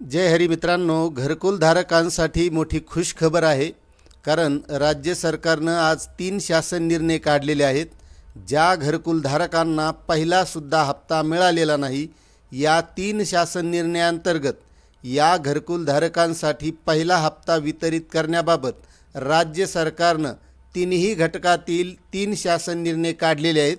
जय हरी मित्रांनो, घरकुल धारकांसाठी मोठी खुश खबर आहे. कारण राज्य सरकारनं आज 3 शासन निर्णय काढलेले आहेत. ज्या घरकुल धारकांना पहिलासुद्धा हप्ता मिळालेला नाही, या 3 शासन निर्णयाअंतर्गत या घरकुल धारकांसाठी पहिला हप्ता वितरित करण्याबाबत राज्य सरकारनं तीनही घटकातील 3 शासन निर्णय काढलेले आहेत.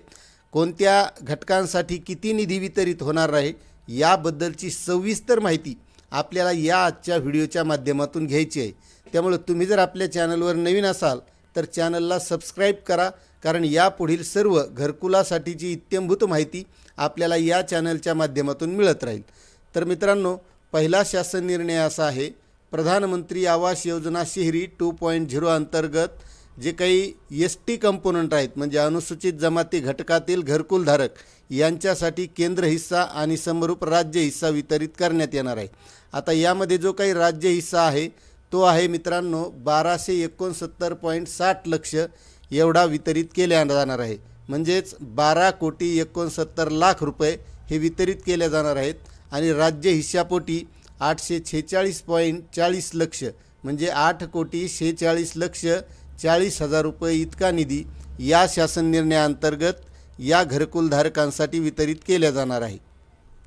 कोणत्या घटकांसाठी किती निधी वितरित होणार आहे याबद्दलची सविस्तर माहिती आपल्याला या आजच्या व्हिडिओच्या माध्यमातून घ्यायची आहे. त्यामुळे तुम्ही जर आपल्या चॅनलवर नवीन असाल तर चॅनलला सबस्क्राईब करा, कारण यापुढील सर्व घरकुलासाठीची इत्थंभूत माहिती आपल्याला या चॅनलच्या माध्यमातून मिळत राहील. तर मित्रांनो, पहिला शासन निर्णय असा आहे, प्रधानमंत्री आवास योजना शहरी 2.0 अंतर्गत जे काही ST कंपोनंट आहेत, म्हणजे अनुसूचित जमाती घटकातील घरकुलधारक यांच्यासाठी केंद्र हिस्सा आणि समरूप राज्य हिस्सा वितरित करण्यात येणार आहे. आता यामध्ये जो काही राज्य हिस्सा आहे तो आहे मित्रांनो 1269.60 लक्ष एवढा वितरित केल्या जाणार आहे. म्हणजेच 12,69,00,000 रुपये हे वितरित केले जाणार आहेत. आणि राज्य हिस्सापोटी 846.40 लक्ष म्हणजे 8,46,40,000 रुपये इतका निधी या शासन निर्णयाअंतर्गत या घरकुलधारकांसाठी वितरित केल्या जाणार आहे.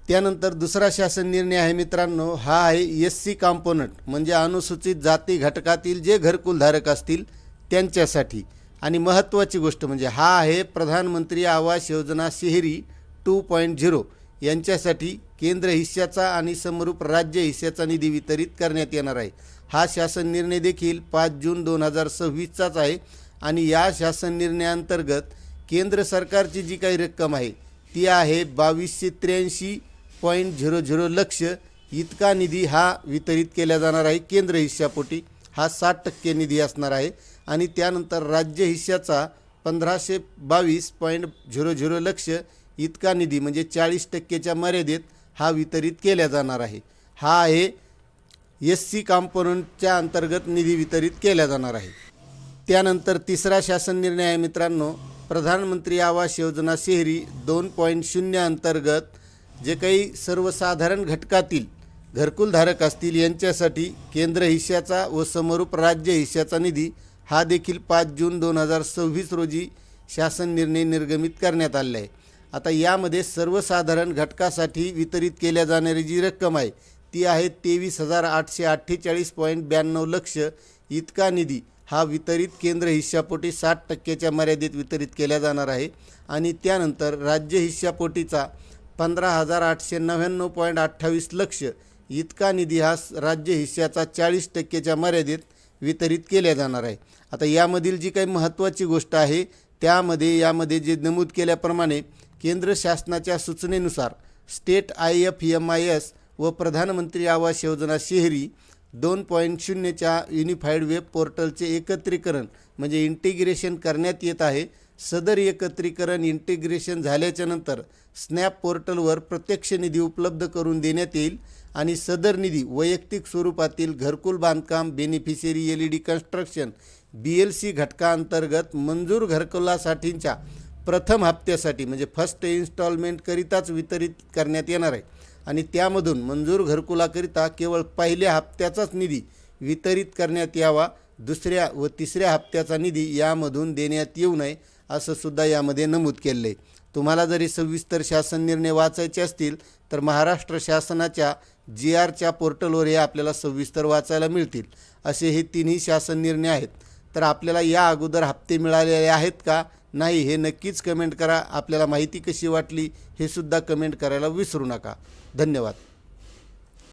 त्यानंतर दुसरा शासन निर्णय आहे मित्रांनो, हा आहे SC कॉम्पोनंट म्हणजे अनुसूचित जाती घटकातील जे घरकुलधारक असतील त्यांच्यासाठी. आणि महत्त्वाची गोष्ट म्हणजे हा आहे प्रधानमंत्री आवास योजना शहरी 2.0 यांच्यासाठी केंद्र हिस्साचा आणि समरूप राज्य हिस्साचा निधी वितरित करण्यात येणार आहे. हा शासन निर्णय देखील 5 जून 2026चाच आहे. आणि या शासन निर्णयाअंतर्गत केंद्र सरकारची जी काही रक्कम आहे ती आहे 2283.00 लक्ष इतका निधी हा वितरित केला जाणार आहे. केंद्र हिस्सापोटी हा 60% निधी असणार आहे. आणि त्यानंतर राज्य हिस्साचा 1522.00 लक्ष इतका निधी म्हणजे 40%च्या मर्यादेत हा वितरित केला जाणार आहे. हा आहे SC कॉम्पोनंटच्या अंतर्गत निधी वितरित केला जाणार आहे. त्यानंतर तिसरा शासन निर्णय आहे मित्रांनो, प्रधानमंत्री आवास योजना शहरी 2.0 अंतर्गत जे काही सर्वसाधारण घटकातील घरकुलधारक असतील यांच्यासाठी केंद्र हिस्साचा व समरूप राज्य हिस्साचा निधी हा देखील 5 जून 2026 रोजी शासन निर्णय निर्गमित करण्यात आले आहे. आता यामध्ये सर्वसाधारण घटकासाठी वितरित केल्या जाणारी जी रक्कम आहे ती आहे 23,848.92 लक्ष इतका निधी हा वितरित केंद्र हिस्सापोटी 60%च्या मर्यादेत वितरित केला जाणार आहे. आणि त्यानंतर राज्य हिस्सापोटीचा 15,899.28 लक्ष इतका निधी हा राज्य हिस्साचा 40%च्या मर्यादेत वितरित केल्या जाणार आहे. आता यामधील जी काही महत्त्वाची गोष्ट आहे यामध्ये जे नमूद केल्याप्रमाणे केंद्र शासनाच्या सूचनेनुसार स्टेट IFMIS व प्रधानमंत्री आवास योजना शहरी 2.0च्या युनिफाईड वेब पोर्टलचे एकत्रीकरण म्हणजे इंटिग्रेशन करण्यात येत आहे. सदर एकत्रीकरण इंटिग्रेशन झाल्याच्या नंतर स्नॅप पोर्टलवर प्रत्यक्ष निधी उपलब्ध करून देण्यात येईल. आणि सदर निधी वैयक्तिक स्वरूपातील घरकुल बांधकाम बेनिफिशियरी LED कन्स्ट्रक्शन BLC घटकाअंतर्गत मंजूर घरकुलासाठीच्या प्रथम हप्त्यासाठी म्हणजे फर्स्ट इन्स्टॉलमेंटकरिताच वितरित करण्यात येणार आहे. आणि त्यामधून मंजूर घरकुलाकरिता केवळ पहिल्या हप्त्याचाच निधी वितरित करण्यात यावा, दुसऱ्या व तिसऱ्या हप्त्याचा निधी यामधून देण्यात येऊ नये असं सुद्धा यामध्ये नमूद केलं आहे. तुम्हाला जरी सविस्तर शासन निर्णय वाचायचे असतील तर महाराष्ट्र शासनाच्या GRच्या पोर्टलवर हे आपल्याला सविस्तर वाचायला मिळतील. असे हे तिन्ही शासन निर्णय आहेत. तर आपल्याला या अगोदर हप्ते मिळालेले आहेत का नाही हे नक्कीच कमेंट करा. आपल्याला माहिती कशी वाटली हे सुद्धा कमेंट करायला विसरू नका. धन्यवाद.